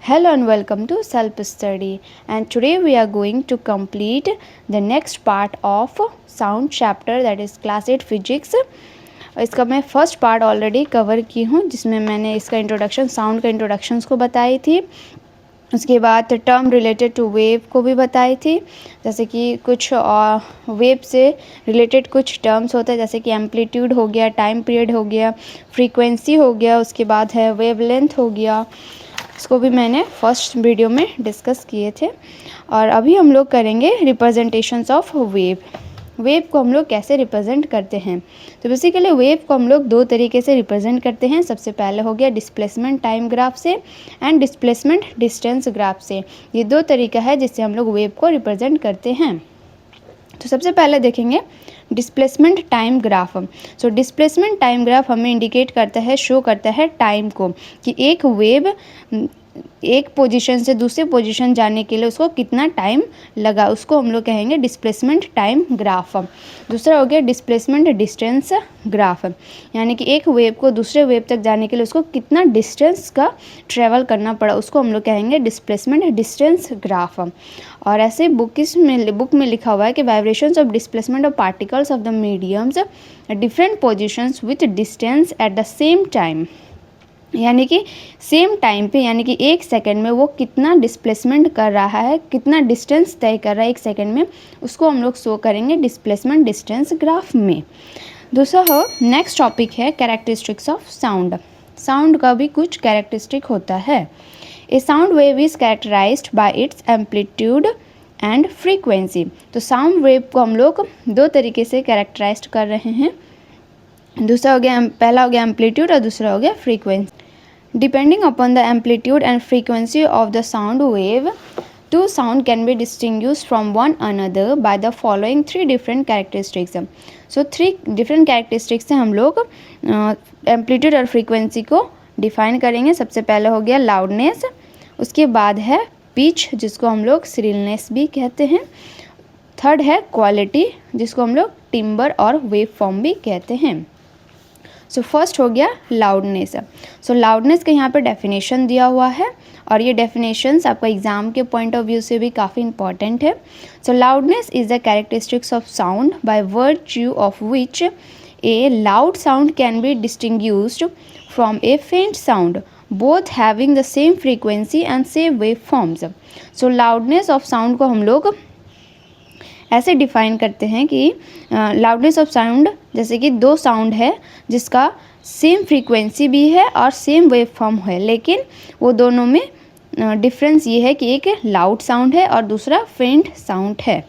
Hello and welcome to Self Study, and today we are going to complete the next part of sound chapter, that is class 8 physics. इसका मैं first part already cover की हूँ, जिसमें मैंने इसका introduction, sound का introductions को बताई थी। उसके बाद टर्म रिलेटेड टू वेव को भी बताई थी, जैसे कि कुछ वेव से रिलेटेड कुछ टर्म्स होते हैं, जैसे कि एम्पलीट्यूड हो गया, टाइम पीरियड हो गया, फ्रीक्वेंसी हो गया, उसके बाद है वेवलेंथ हो गया। इसको भी मैंने फर्स्ट वीडियो में डिस्कस किए थे। और अभी हम लोग करेंगे रिप्रेजेंटेशंस ऑफ वेव। वेव को हम लोग कैसे रिप्रेजेंट करते हैं, तो बेसिकली वेव को हम लोग दो तरीके से रिप्रेजेंट करते हैं। सबसे पहले हो गया डिस्प्लेसमेंट टाइम ग्राफ से एंड डिस्प्लेसमेंट डिस्टेंस ग्राफ से। ये दो तरीका है जिससे हम लोग वेव को रिप्रेजेंट करते हैं। तो सबसे पहले देखेंगे displacement time graph. So displacement time graph हमें इंडिकेट करता है, शो करता है टाइम को, कि एक वेव एक पोजीशन से दूसरे पोजीशन जाने के लिए उसको कितना टाइम लगा, उसको हम लोग कहेंगे डिस्प्लेसमेंट टाइम ग्राफ। दूसरा हो गया डिस्प्लेसमेंट डिस्टेंस ग्राफ, यानी कि एक वेव को दूसरे वेव तक जाने के लिए उसको कितना डिस्टेंस का ट्रेवल करना पड़ा, उसको हम लोग कहेंगे डिस्प्लेसमेंट डिस्टेंस ग्राफ। और ऐसे बुक में लिखा हुआ है कि vibrations of displacement of particles of the mediums different positions with distance at the same time, यानी कि सेम टाइम पे, यानी कि एक सेकंड में वो कितना डिस्प्लेसमेंट कर रहा है, कितना डिस्टेंस तय कर रहा है एक सेकंड में, उसको हम लोग शो करेंगे डिस्प्लेसमेंट डिस्टेंस ग्राफ में। दूसरा हो नेक्स्ट टॉपिक है कैरेक्टरिस्टिक्स ऑफ साउंड। साउंड का भी कुछ कैरेक्टरिस्टिक होता है। A sound wave is characterised by its amplitude and frequency. तो साउंड वेव को हम लोग दो तरीके से कैरेक्टराइज कर रहे हैं। दूसरा हो गया, पहला हो गया एम्पलीट्यूड और दूसरा हो गया frequency. Depending upon the amplitude and frequency of the sound wave, two sound can be distinguished from one another by the following three different characteristics. So three different characteristics से हम लोग एम्पलीट्यूड और frequency को define करेंगे। सबसे पहले हो गया लाउडनेस, उसके बाद है पिच, जिसको हम लोग श्रिलनेस भी कहते हैं। थर्ड है क्वालिटी, जिसको हम लोग टिम्बर और वेव फॉर्म भी कहते हैं। सो फर्स्ट हो गया लाउडनेस। सो लाउडनेस का यहाँ पर डेफिनेशन दिया हुआ है, और ये डेफिनेशंस आपका एग्जाम के पॉइंट ऑफ व्यू से भी काफ़ी इंपॉर्टेंट है। So loudness is the characteristics of sound by virtue of which a loud sound can be distinguished from a faint sound, both having the same frequency and same wave forms. So loudness of sound को हम लोग ऐसे define करते हैं कि loudness of sound, जैसे कि दो साउंड है जिसका सेम फ्रीक्वेंसी भी है और सेम वेव फॉर्म है, लेकिन वो दोनों में डिफरेंस ये है कि एक लाउड साउंड है और दूसरा फेंट साउंड है।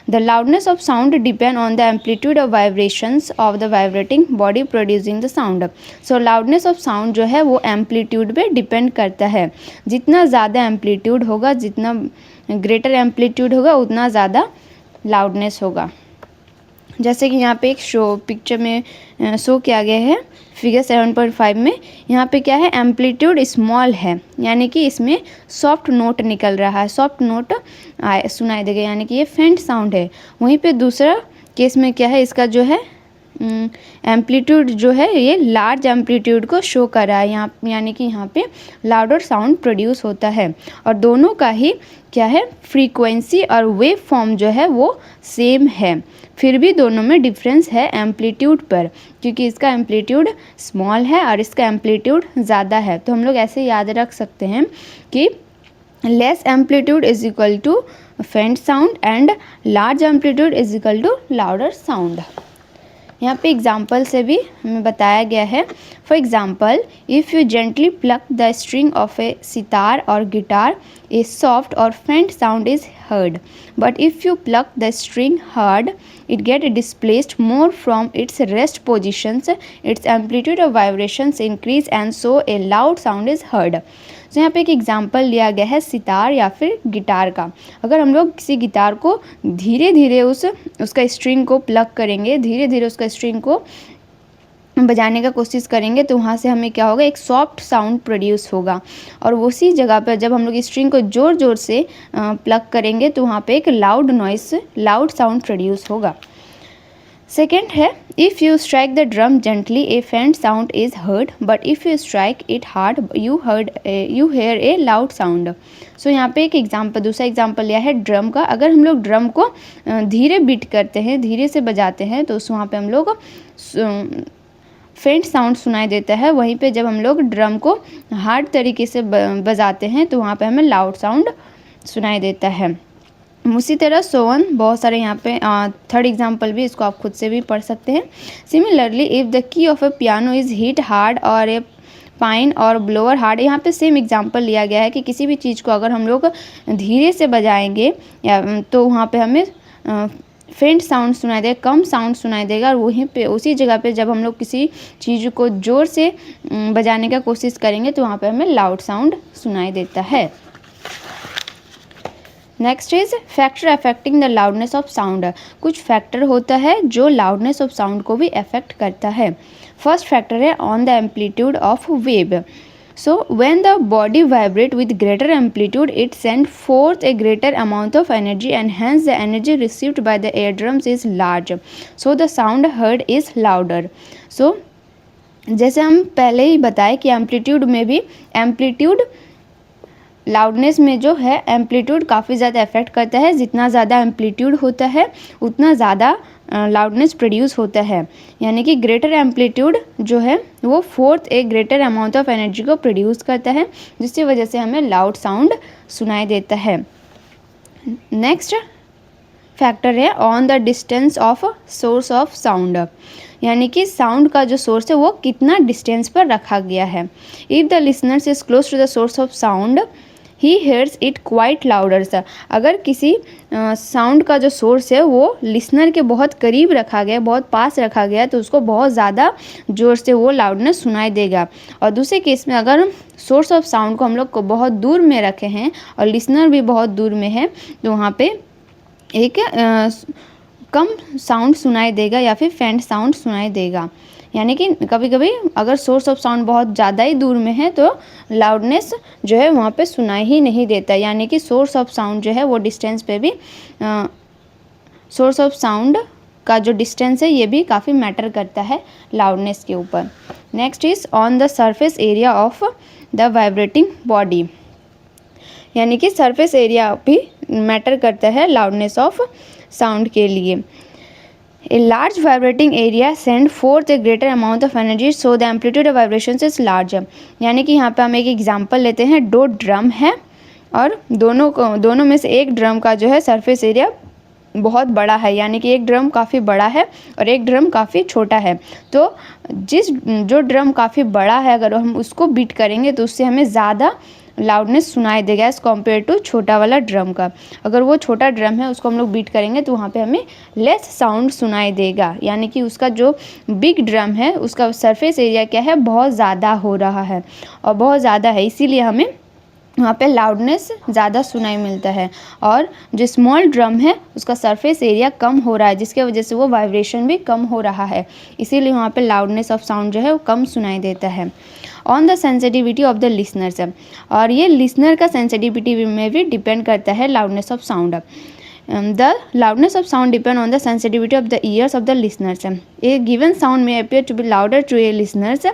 The loudness of sound depend on the amplitude of vibrations of the vibrating body producing the sound. So loudness of sound जो है वो एम्पलीट्यूड पे डिपेंड करता है। जितना ज़्यादा एम्पलीट्यूड होगा, जितना ग्रेटर एम्पलीट्यूड होगा, उतना ज़्यादा लाउडनेस होगा। जैसे कि यहाँ पे एक पिक्चर में शो किया गया है फिगर 7.5 में। यहाँ पे क्या है, एम्पलीट्यूड स्मॉल है, यानी कि इसमें सॉफ्ट नोट निकल रहा है, सॉफ्ट नोट सुनाई देगा, यानी कि ये फेंट साउंड है। वहीं पे दूसरा केस में क्या है, इसका जो है एम्पलीट्यूड जो है ये लार्ज एम्पलीट्यूड को शो कर रहा है यहाँ, यानी कि यहाँ पे लाउडर साउंड प्रोड्यूस होता है। और दोनों का ही क्या है, फ्रीक्वेंसी और वेव फॉर्म जो है वो सेम है, फिर भी दोनों में डिफरेंस है एम्पलीट्यूड पर, क्योंकि इसका एम्पलीट्यूड स्मॉल है और इसका एम्पलीट्यूड ज़्यादा है। तो हम लोग ऐसे याद रख सकते हैं कि less amplitude is equal to faint sound and large amplitude is equal to louder sound. यहाँ पे एग्जाम्पल से भी हमें बताया गया है। For example, if you gently pluck the string of a sitar और गिटार, ए सॉफ्ट और faint sound is heard, but if you pluck the string hard, it get displaced more from its rest positions, its amplitude of vibrations increase and so a loud sound is heard. तो यहाँ पे एक example लिया गया है सितार या फिर guitar का। अगर हम लोग किसी गिटार को धीरे धीरे उसका स्ट्रिंग को प्लग करेंगे, धीरे धीरे उसका स्ट्रिंग को बजाने का कोशिश करेंगे, तो वहाँ से हमें क्या होगा, एक सॉफ्ट साउंड प्रोड्यूस होगा। और उसी जगह पर जब हम लोग स्ट्रिंग को ज़ोर ज़ोर से प्लग करेंगे तो वहाँ पे एक लाउड साउंड प्रोड्यूस होगा। सेकेंड है If you strike the drum gently, a faint sound is heard, but if you strike it hard, you hear a loud sound. सो यहाँ पे एक एग्जाम्पल, दूसरा एग्जाम्पल लिया है ड्रम का. अगर हम लोग ड्रम को धीरे बीट करते हैं, धीरे से बजाते हैं, तो वहाँ पे हम लोग फेंट साउंड सुनाई देता है. वहीं पे जब हम लोग ड्रम को हार्ड तरीके से बजाते हैं तो वहाँ पे हमें लाउड साउंड सुनाई देता है. उसी तरह सोवन बहुत सारे यहाँ पे थर्ड एग्जाम्पल भी, इसको आप खुद से भी पढ़ सकते हैं. Similarly if the key of a piano is hit hard और ए पाइन और ब्लोअर हार्ड, यहाँ पे सेम एग्जाम्पल लिया गया है कि किसी भी चीज़ को अगर हम लोग धीरे से बजाएंगे या तो वहाँ पे हमें फेंट साउंड सुनाई देगा, कम साउंड सुनाई देगा. और वहीं पे उसी जगह पे जब हम लोग किसी चीज़ को ज़ोर से बजाने का कोशिश करेंगे तो वहाँ पे हमें लाउड साउंड सुनाई देता है. Next is factor affecting the loudness of sound. कुछ फैक्टर होता है जो लाउडनेस ऑफ साउंड को भी अफेक्ट करता है. फर्स्ट फैक्टर है on the amplitude of wave. So when the body vibrate with greater amplitude, it send forth a greater amount of energy and hence the energy received by the eardrums is large. So the sound heard is louder. So जैसे हम पहले ही बताए कि amplitude में भी amplitude loudness में जो है एम्पलीट्यूड काफ़ी ज़्यादा इफेक्ट करता है. जितना ज़्यादा एम्पलीट्यूड होता है उतना ज़्यादा लाउडनेस प्रोड्यूस होता है. यानी कि ग्रेटर एम्पलीट्यूड जो है वो फोर्थ एक ग्रेटर अमाउंट ऑफ एनर्जी को प्रोड्यूस करता है, जिसकी वजह से हमें लाउड साउंड सुनाई देता है. नेक्स्ट फैक्टर है on the distance of source of sound. यानी कि साउंड का जो सोर्स है वो कितना डिस्टेंस पर रखा गया है. If the listeners is close to the source of sound he hears it quite louder. अगर किसी साउंड का जो सोर्स है वो लिसनर के बहुत करीब रखा गया, बहुत पास रखा गया, तो उसको बहुत ज़्यादा ज़ोर से वो लाउडनेस सुनाई देगा. और दूसरे केस में अगर सोर्स ऑफ साउंड को हम लोग को बहुत दूर में रखे हैं और लिसनर भी बहुत दूर में है तो वहाँ पे एक कम साउंड सुनाई देगा या फिर फेंट साउंड सुनाई देगा. यानी कि कभी कभी अगर सोर्स ऑफ साउंड बहुत ज़्यादा ही दूर में है तो लाउडनेस जो है वहाँ पे सुनाई ही नहीं देता. यानी कि सोर्स ऑफ साउंड जो है वो डिस्टेंस पे भी सोर्स ऑफ साउंड का जो डिस्टेंस है ये भी काफ़ी मैटर करता है लाउडनेस के ऊपर. Next is on the surface area of the vibrating body. यानी कि सरफेस एरिया भी मैटर करता है लाउडनेस ऑफ साउंड के लिए. A large vibrating area send forth a greater amount of energy, so the amplitude of vibrations is larger. यानी कि यहाँ पे हम एक एग्जांपल लेते हैं. दो ड्रम है और दोनों में से एक ड्रम का जो है सरफेस एरिया बहुत बड़ा है. यानी कि एक ड्रम काफ़ी बड़ा है और एक ड्रम काफ़ी छोटा है. तो जो ड्रम काफ़ी बड़ा है अगर हम उसको बीट करेंगे तो उससे हमें ज़्यादा लाउडनेस सुनाई देगा एज़ कम्पेयर टू छोटा वाला ड्रम का. अगर वो छोटा ड्रम है उसको हम लोग बीट करेंगे तो वहाँ पे हमें लेस साउंड सुनाई देगा. यानी कि उसका जो बिग ड्रम है उसका सरफेस एरिया क्या है, बहुत ज़्यादा हो रहा है और बहुत ज़्यादा है, इसीलिए हमें वहाँ पे लाउडनेस ज़्यादा सुनाई मिलता है. और जो स्मॉल ड्रम है उसका सरफेस एरिया कम हो रहा है जिसके वजह से वो वाइब्रेशन भी कम हो रहा है, इसीलिए वहाँ पे लाउडनेस ऑफ साउंड जो है वो कम सुनाई देता है. On the sensitivity of the listeners. और ये लिसनर का सेंसिटिविटी में भी डिपेंड करता है loudness of sound. The loudness of sound depend on the sensitivity of the ears of the listeners. A given sound may appear to be louder to a listeners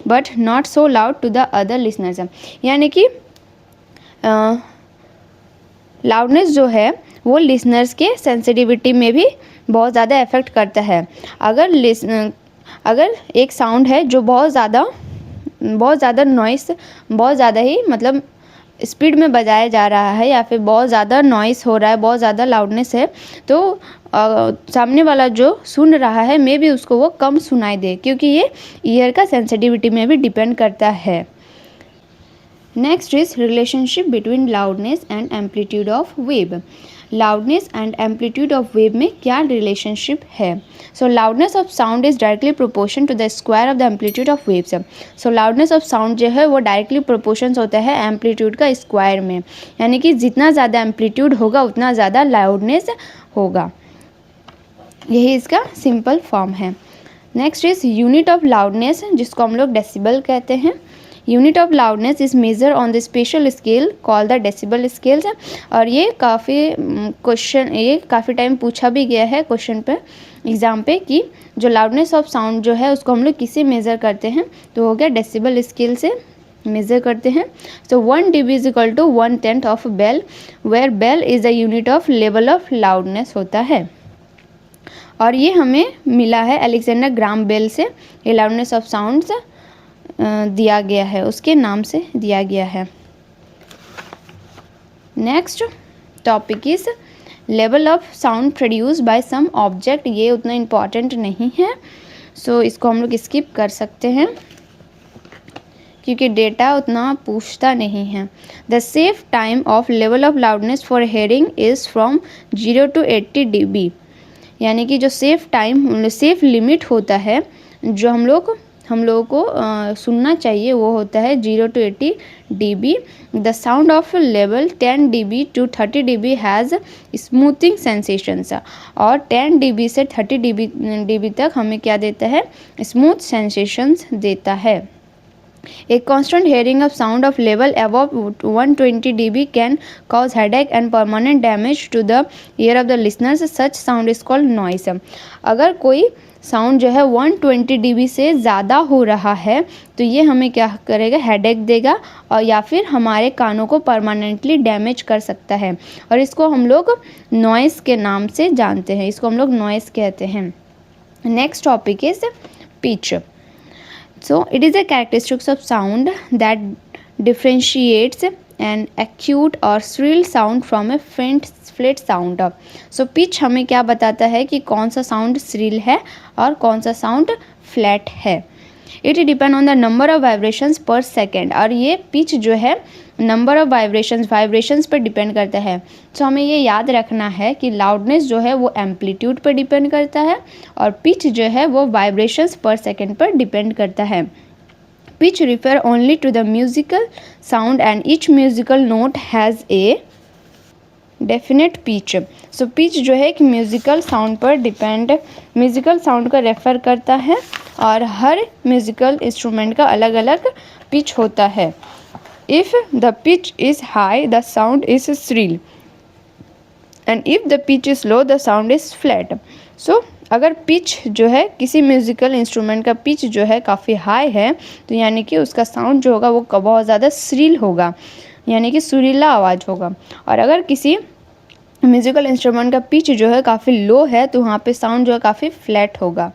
but not so loud to the other listeners. यानी कि loudness जो है वो listeners के sensitivity में भी बहुत ज़्यादा इफेक्ट करता है. अगर एक साउंड है जो बहुत ज़्यादा नॉइस, बहुत ज़्यादा ही मतलब स्पीड में बजाया जा रहा है या फिर बहुत ज़्यादा नॉइस हो रहा है, बहुत ज़्यादा लाउडनेस है, तो सामने वाला जो सुन रहा है मे भी उसको वो कम सुनाई दे, क्योंकि ये ईयर का सेंसिटिविटी में भी डिपेंड करता है. Next is relationship between loudness and amplitude of wave. Loudness and amplitude of wave में क्या रिलेशनशिप है. So loudness of sound is directly proportion to the square of the amplitude of waves. So loudness of sound जो है वो directly proportion होता है amplitude का square में. यानी कि जितना ज़्यादा एम्पलीट्यूड होगा उतना ज़्यादा लाउडनेस होगा. यही इसका सिंपल फॉर्म है. Next is unit of loudness, जिसको हम लोग डेसिबल कहते हैं. Unit of loudness is major on the special scale call the decibel scales. और ये काफ़ी टाइम पूछा भी गया है क्वेश्चन पे एग्जाम पे कि जो लाउडनेस ऑफ साउंड जो है उसको हम लोग किससे मेज़र करते हैं, तो हो गया डेसिबल स्केल से मेज़र करते हैं। So 1 dB is equal to 1/10 of bel, where bel is the unit of level of loudness होता है। और ये हमें मिला है अलेक्जेंडर ग्राम बेल से, ये लाउडनेस ऑफ साउंड्स दिया गया है, उसके नाम से दिया गया है। Next topic is level of sound produce by some object. ये उतना इम्पॉर्टेंट नहीं है, सो इसको हम लोग स्किप कर सकते हैं क्योंकि डेटा उतना पूछता नहीं है। The safe time of level of loudness for hearing is from 0 to 80 dB, यानी कि जो सेफ टाइम, सेफ लिमिट होता है जो हम लोगों को सुनना चाहिए वो होता है 0 to 80 dB। The sound of level 10 dB to 30 dB has smoothing sensations, और 10 dB से 30 dB तक हमें क्या देता है, स्मूथ सेंसेशंस देता है। A constant hearing of sound of level above 120 dB can cause headache and permanent damage to the ear of the listeners. Such sound is called noise. अगर कोई साउंड जो है 120 dB से ज़्यादा हो रहा है तो ये हमें क्या करेगा, हेडेक देगा और या फिर हमारे कानों को परमानेंटली डैमेज कर सकता है, और इसको हम लोग नॉइस के नाम से जानते हैं, इसको हम लोग नॉइस कहते हैं। Next topic is pitch. So it is a characteristics of sound that differentiates an acute or shrill sound from a faint flat sound. So pitch हमें क्या बताता है कि कौन सा साउंड shrill है और कौन सा साउंड flat है। It depend on the number of vibrations per second, और ये pitch जो है नंबर ऑफ वाइब्रेशंस पर डिपेंड करता है। तो हमें ये याद रखना है कि लाउडनेस जो है वो एम्पलीट्यूड पर डिपेंड करता है और पिच जो है वो वाइब्रेशंस पर सेकंड पर डिपेंड करता है। Pitch refer only to the musical sound and each musical note has a definite pitch. So pitch जो है कि म्यूजिकल साउंड पर डिपेंड, म्यूजिकल साउंड का रेफर करता है और हर म्यूजिकल इंस्ट्रूमेंट का अलग अलग पिच होता है। If the pitch is high, the sound is shrill, and if the pitch is low, the sound is flat. So अगर पिच जो है किसी म्यूज़िकल इंस्ट्रूमेंट का पिच जो है काफ़ी हाई है तो यानी कि उसका साउंड जो होगा वो बहुत ज़्यादा श्रील होगा, यानी कि सुरीला आवाज़ होगा। और अगर किसी म्यूज़िकल इंस्ट्रूमेंट का पिच जो है काफ़ी लो है तो वहाँ पे साउंड जो है काफ़ी फ्लैट होगा।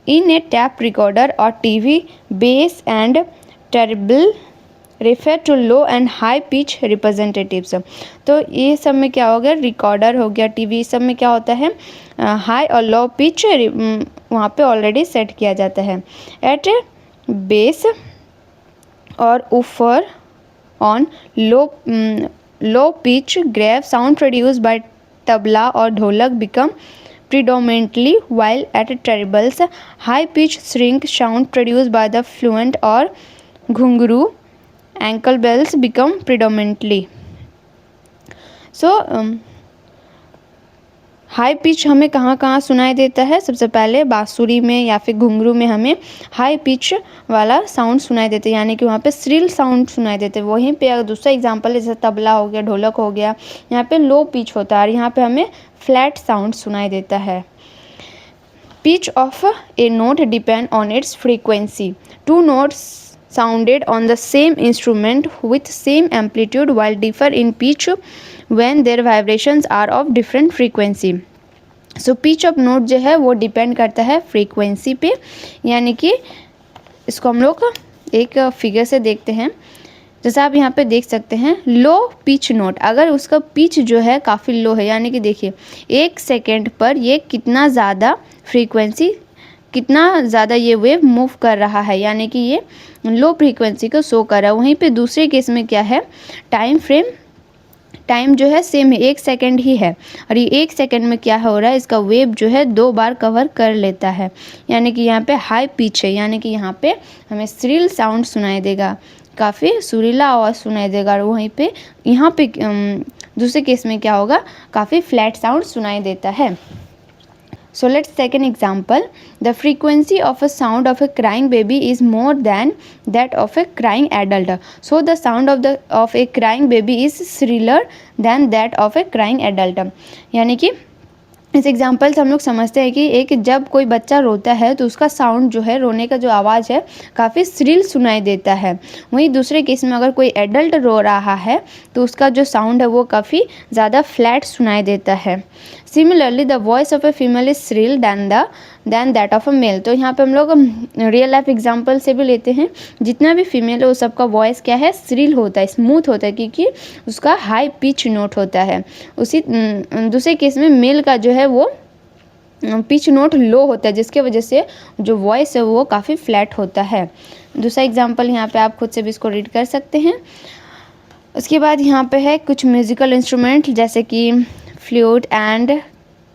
इन ए टैप रिकॉर्डर और TV, bass and treble refer to low and high pitch representatives. तो ये सब में क्या हो गया, रिकॉर्डर हो गया, टीवी, सब में क्या होता है, हाई और लो पिच वहाँ पे ऑलरेडी सेट किया जाता है। एट बेस और ऊपर on low pitch grave sound produce by tabla और dholak become predominantly, while at trebles high pitch shrink sound produced by the fluent or घुंघरू ankle bells become predominantly. So high pitch हमें कहाँ कहाँ सुनाई देता है, सबसे पहले बांसुरी में या फिर घुंघरू में हमें हाई पिच वाला साउंड सुनाई देते हैं, यानी कि वहाँ पे श्रिल साउंड सुनाई देते हैं। वहीं पे अगर दूसरा एग्जांपल है जैसे तबला हो गया, ढोलक हो गया, यहाँ पे लो पिच होता है और यहाँ पे हमें फ्लैट साउंड सुनाई देता है। Pitch of a note depend on its frequency. Two notes sounded on the same instrument with same amplitude while differ in pitch when their vibrations are of different frequency. So pitch of note जो है वो depend करता है frequency पे, यानी कि इसको हम लोग एक फिगर से देखते हैं। जैसा आप यहाँ पे देख सकते हैं लो पिच नोट, अगर उसका पिच जो है काफ़ी लो है, यानी कि देखिए 1 सेकेंड पर ये कितना ज़्यादा फ्रीक्वेंसी, कितना ज़्यादा ये वेव मूव कर रहा है, यानी कि ये लो फ्रीक्वेंसी को शो कर रहा है। वहीं पे दूसरे केस में क्या है, टाइम जो है सेम है, 1 सेकेंड ही है और ये 1 सेकेंड में क्या हो रहा है, इसका वेव जो है 2 बार कवर कर लेता है, यानी कि यहाँ पे हाई पिच है, यानी कि यहाँ पे हमें श्रिल साउंड सुनाई देगा, काफ़ी सुरीला आवाज़ सुनाई देगा। और वहीं पे यहाँ पे दूसरे केस में क्या होगा, काफ़ी फ्लैट साउंड सुनाई देता है। So let's take an example. The frequency of a sound of a crying baby is more than that of a crying adult. So the sound of a crying baby is shriller than that of a crying adult. यानी कि इस example से हम लोग समझते हैं कि एक जब कोई बच्चा रोता है तो उसका साउंड जो है, रोने का जो आवाज़ है, काफ़ी श्रील सुनाई देता है। वहीं दूसरे केस में अगर कोई एडल्ट रो रहा है तो उसका जो साउंड है वो काफ़ी ज़्यादा फ्लैट सुनाई देता है। Similarly the voice of a female is shrill than that of a male. तो यहाँ पे हम लोग रियल लाइफ एग्जाम्पल से भी लेते हैं, जितना भी फीमेल है वो सबका वॉइस क्या है, श्रील होता है, स्मूथ होता है, क्योंकि उसका हाई पिच नोट होता है। उसी दूसरे केस में मेल का जो है वो पिच नोट लो होता है, जिसके वजह से जो वॉइस है वो काफ़ी फ्लैट होता है। दूसरा एग्जाम्पल यहाँ पे आप खुद से भी इसको रीड कर सकते हैं। उसके बाद यहाँ पे है कुछ म्यूज़िकल इंस्ट्रूमेंट जैसे कि flute and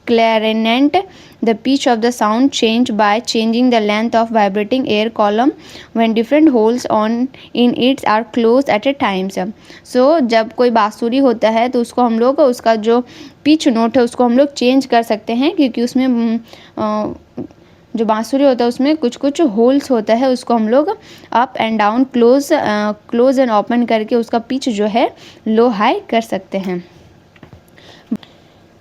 clarinet. The pitch of the sound change by changing the length of vibrating air column when different holes on in it are closed at a time. So जब कोई बांसुरी होता है तो उसको हम लोग उसका जो पिच नोट है उसको हम लोग चेंज कर सकते हैं, क्योंकि उसमें जो बांसुरी होता है उसमें कुछ कुछ होल्स होता है, उसको हम लोग up and down close and open करके उसका पिच जो है लो हाई कर सकते हैं।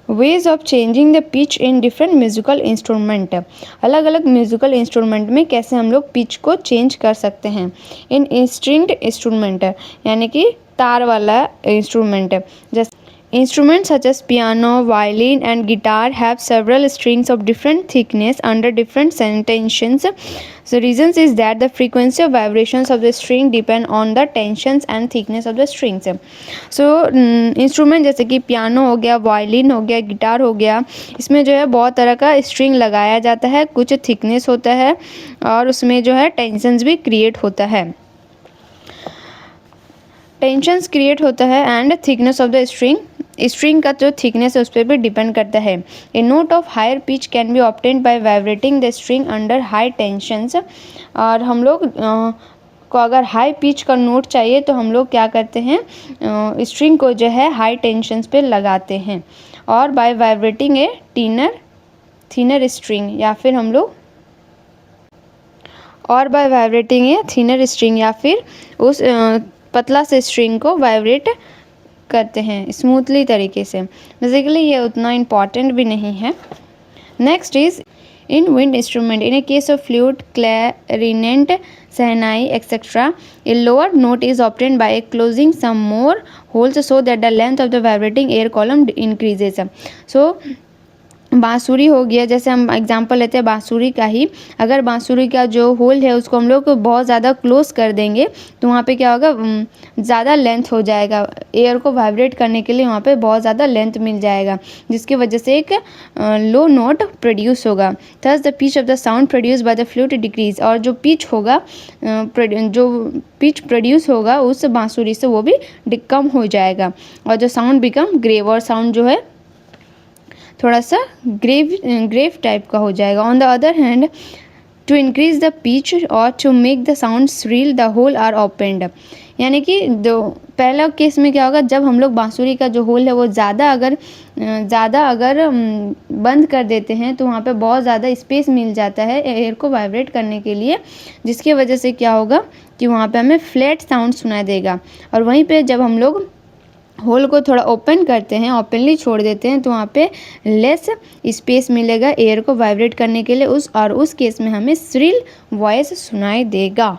Ways of changing the pitch in different musical instrument. अलग अलग म्यूज़िकल इंस्ट्रूमेंट में कैसे हम लोग पिच को चेंज कर सकते हैं। इन स्ट्रिंग्ड इंस्ट्रूमेंट यानी कि तार वाला इंस्ट्रूमेंट, जैसे instruments such as piano, violin and guitar have several strings of different thickness under different tensions. So reasons is that the frequency of vibrations of the string depend on the tensions and thickness of the strings. So instrument जैसे कि piano हो गया, violin हो गया, guitar हो गया, इसमें जो है बहुत तरह का स्ट्रिंग लगाया जाता है, कुछ थिकनेस होता है और उसमें जो है टेंशन्स भी क्रिएट होता है, टेंशन्स क्रिएट होता है and thickness of the string का जो थिकनेस है उस पर भी डिपेंड करता है। A note of higher pitch can be obtained by vibrating the string under high tensions. और हम लोग को अगर हाई पिच का नोट चाहिए तो हम लोग क्या करते हैं, स्ट्रिंग को जो है हाई टेंशंस पे लगाते हैं, और बाय वाइब्रेटिंग ए थिनर स्ट्रिंग, या फिर हम लोग थिनर स्ट्रिंग या फिर उस पतला से स्ट्रिंग को वाइब्रेट करते हैं स्मूथली तरीके से। बेसिकली ये उतना इम्पॉर्टेंट भी नहीं है। Next is in wind instrument, in a case of flute, clarinet, shehnai etcetera, a lower note is obtained by closing some more holes so that the length of the vibrating air column increases. So बांसुरी हो गया, जैसे हम example लेते हैं बांसुरी का ही, अगर बांसुरी का जो होल है उसको हम लोग बहुत ज़्यादा क्लोज कर देंगे तो वहाँ पे क्या होगा, ज़्यादा लेंथ हो जाएगा, एयर को वाइब्रेट करने के लिए वहाँ पे बहुत ज़्यादा लेंथ मिल जाएगा, जिसकी वजह से एक लो नोट प्रोड्यूस होगा। Thus the pitch of the sound produce by the flute decrease, और जो पिच होगा, जो पिच प्रोड्यूस होगा उस बांसुरी से वो भी कम हो जाएगा, और जो साउंड बिकम ग्रेव, और साउंड जो है थोड़ा सा ग्रेव टाइप का हो जाएगा। On the other hand, to increase the pitch और to make the sound shrill the hole are opened, यानी कि दो पहला केस में क्या होगा, जब हम लोग बांसुरी का जो होल है वो ज़्यादा अगर बंद कर देते हैं तो वहाँ पे बहुत ज़्यादा स्पेस मिल जाता है एयर को वाइब्रेट करने के लिए, जिसकी वजह से क्या होगा कि वहाँ पे हमें फ्लैट साउंड सुनाई देगा। और वहीं पे जब हम लोग होल को थोड़ा ओपन करते हैं, ओपनली छोड़ देते हैं, तो वहाँ पे लेस स्पेस मिलेगा एयर को वाइब्रेट करने के लिए, उस केस में हमें श्रील वॉइस सुनाई देगा,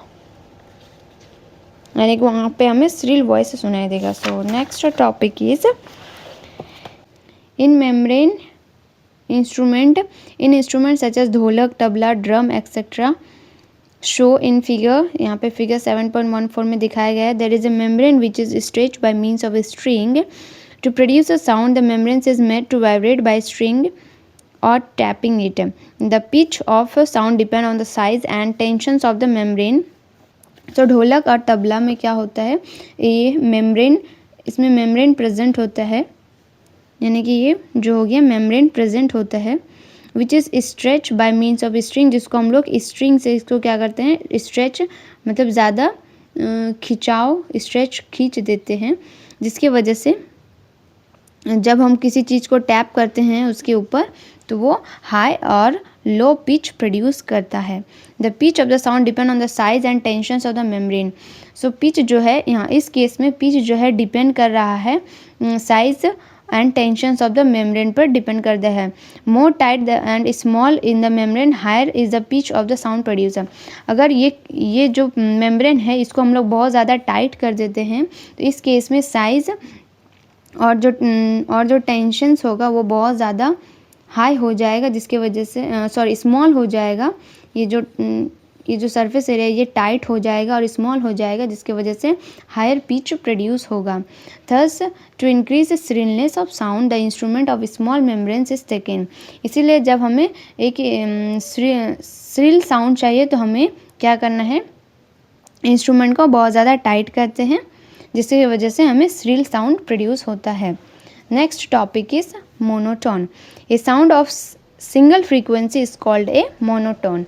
यानी कि वहाँ पे हमें श्रील वॉइस सुनाई देगा। So next topic is in membrane instrument, in instrument such as dholak, tabla, drum etcetera show in figure, यहाँ पे फिगर 7.14 में दिखाया गया है। There is a membrane which is stretch by means of a string to produce a sound, the membrane is made to vibrate by string और tapping it. The pitch of sound depend on the size and tensions of the membrane. तो ढोलक और तबला में क्या होता है, ये membrane, इसमें मेम्ब्रेन प्रेजेंट होता है, यानी कि ये जो हो गया मेम्ब्रेन प्रेजेंट होता है, which is stretch by means of string, जिसको हम लोग स्ट्रिंग से इसको क्या करते हैं, स्ट्रेच मतलब ज़्यादा खिंचाव, स्ट्रेच खींच देते हैं, जिसकी वजह से जब हम किसी चीज़ को टैप करते हैं उसके ऊपर तो वो हाई और लो पिच प्रोड्यूस करता है। The pitch of the sound depend on the size and tensions of the membrane. So pitch जो है यहाँ इस केस में पिच जो है डिपेंड कर रहा है size and tensions of the membrane पर डिपेंड करता है। More tight and small in the membrane higher is the pitch of the sound producer. अगर ये जो मेम्ब्रेन है इसको हम लोग बहुत ज़्यादा टाइट कर देते हैं तो इस केस में साइज़ और जो टेंशंस होगा वो बहुत ज़्यादा हाई हो जाएगा, जिसके वजह से स्मॉल हो जाएगा। ये जो सरफेस एरिया ये टाइट हो जाएगा और स्मॉल हो जाएगा, जिसके वजह से हायर पिच प्रोड्यूस होगा। Thus to increase shrillness of sound the instrument of small membranes is taken. इसीलिए जब हमें एक श्रिल साउंड चाहिए तो हमें क्या करना है, इंस्ट्रूमेंट को बहुत ज़्यादा टाइट करते हैं, जिसकी वजह से हमें श्रिल साउंड प्रोड्यूस होता है। Next topic is monotone. A sound of single frequency is called a monotone.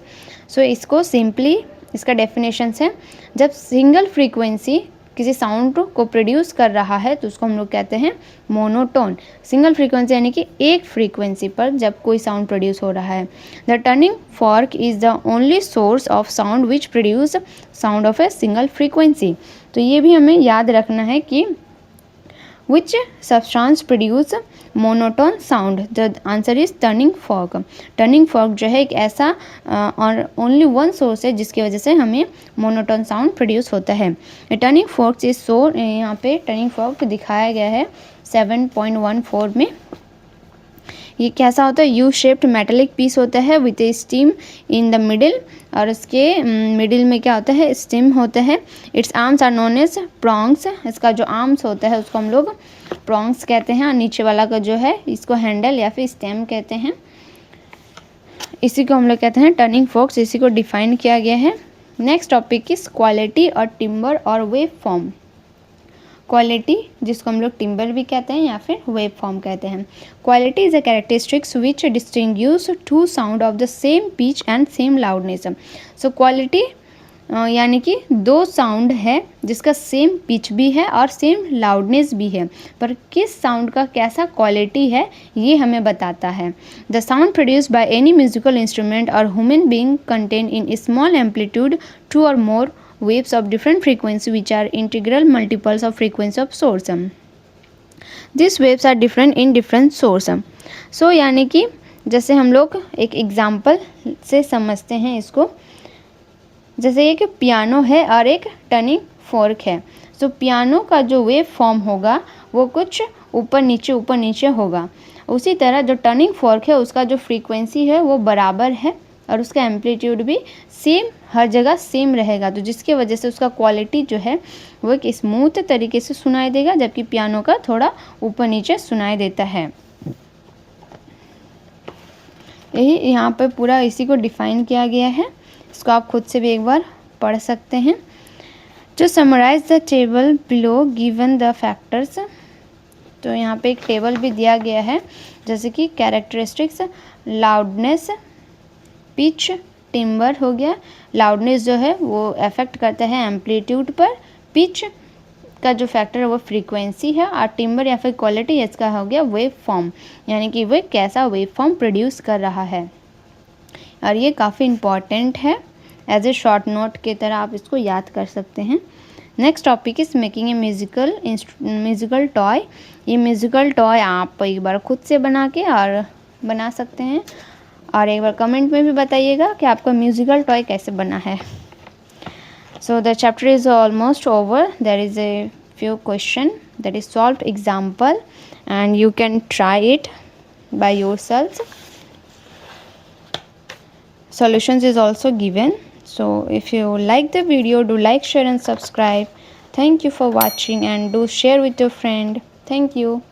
So इसको सिंपली इसका डेफिनेशन है, जब सिंगल फ्रीक्वेंसी किसी साउंड को प्रोड्यूस कर रहा है तो उसको हम लोग कहते हैं मोनोटोन। सिंगल फ्रीक्वेंसी यानी कि एक फ्रीक्वेंसी पर जब कोई साउंड प्रोड्यूस हो रहा है। The turning fork is the only source of sound which produce sound of a single frequency. तो ये भी हमें याद रखना है कि which substance produce monotone sound? The answer is turning fork. Turning fork जो है एक ऐसा और ओनली वन सोर्स है जिसकी वजह से हमें मोनोटोन साउंड प्रोड्यूस होता है। टर्निंग फॉर्क इज यहाँ पे टर्निंग फॉर्क दिखाया गया है 7.14 में। ये कैसा होता है, यू शेप्ड मेटेलिक पीस होता है with A steam in the middle, और इसके मिडिल में क्या होता है, स्टीम होता है। Its arms are known as prongs. इसका जो आर्म्स होता है उसको हम लोग प्रॉन्ग्स कहते हैं, और नीचे वाला का जो है इसको हैंडल या फिर स्टेम कहते हैं। इसी को हम लोग कहते हैं टर्निंग फोर्क्स। इसी को डिफाइन किया गया है। नेक्स्ट टॉपिक इज क्वालिटी और टिम्बर और वेव फॉर्म। क्वालिटी जिसको हम लोग टिम्बर भी कहते हैं या फिर वेव फॉर्म कहते हैं। Quality is a characteristics which distinguish two sound of the same pitch and same loudness. So quality यानी कि दो साउंड है जिसका सेम पिच भी है और सेम लाउडनेस भी है, पर किस साउंड का कैसा क्वालिटी है ये हमें बताता है। The sound produced by any musical instrument or human being contain in small amplitude 2 or more waves of different frequency which are integral multiples of frequency of source. These waves are different in different source. So यानी कि जैसे हम लोग एक example से समझते हैं इसको, जैसे एक पियानो है और एक टर्निंग फोर्क है। सो पियानो का जो वेव फॉर्म होगा वो कुछ ऊपर नीचे होगा। उसी तरह जो टर्निंग फोर्क है उसका जो फ्रीक्वेंसी है वो बराबर है और उसका एम्पलीट्यूड भी सेम, हर जगह सेम रहेगा, तो जिसकी वजह से उसका क्वालिटी जो है वो एक स्मूथ तरीके से सुनाई देगा, जबकि पियानो का थोड़ा ऊपर नीचे सुनाई देता है। यही यहाँ पर पूरा इसी को डिफाइन किया गया है। इसको आप खुद से भी एक बार पढ़ सकते हैं। जो summarise the table below given the factors. तो यहाँ पे एक टेबल भी दिया गया है, जैसे कि कैरेक्टरिस्टिक्स, लाउडनेस, पिच, टिम्बर हो गया। लाउडनेस जो है वो अफेक्ट करता है एम्पलीट्यूड पर, पिच का जो फैक्टर है वो फ्रीक्वेंसी है, और टिम्बर या फिर क्वालिटी इसका हो गया वेव फॉर्म, यानी कि वह कैसा वेव फॉर्म प्रोड्यूस कर रहा है। और ये काफ़ी इम्पॉर्टेंट है, एज ए शॉर्ट नोट की तरह आप इसको याद कर सकते हैं। Next topic is making a musical toy. ये म्यूजिकल टॉय आप एक बार खुद से बना सकते हैं, और एक बार कमेंट में भी बताइएगा कि आपका म्यूजिकल टॉय कैसे बना है। So the chapter is almost over. There is a few question that is solved example and you can try it by yourselves. Solutions is also given. So if you like the video, do like, share and subscribe. Thank you for watching and do share with your friend. Thank you.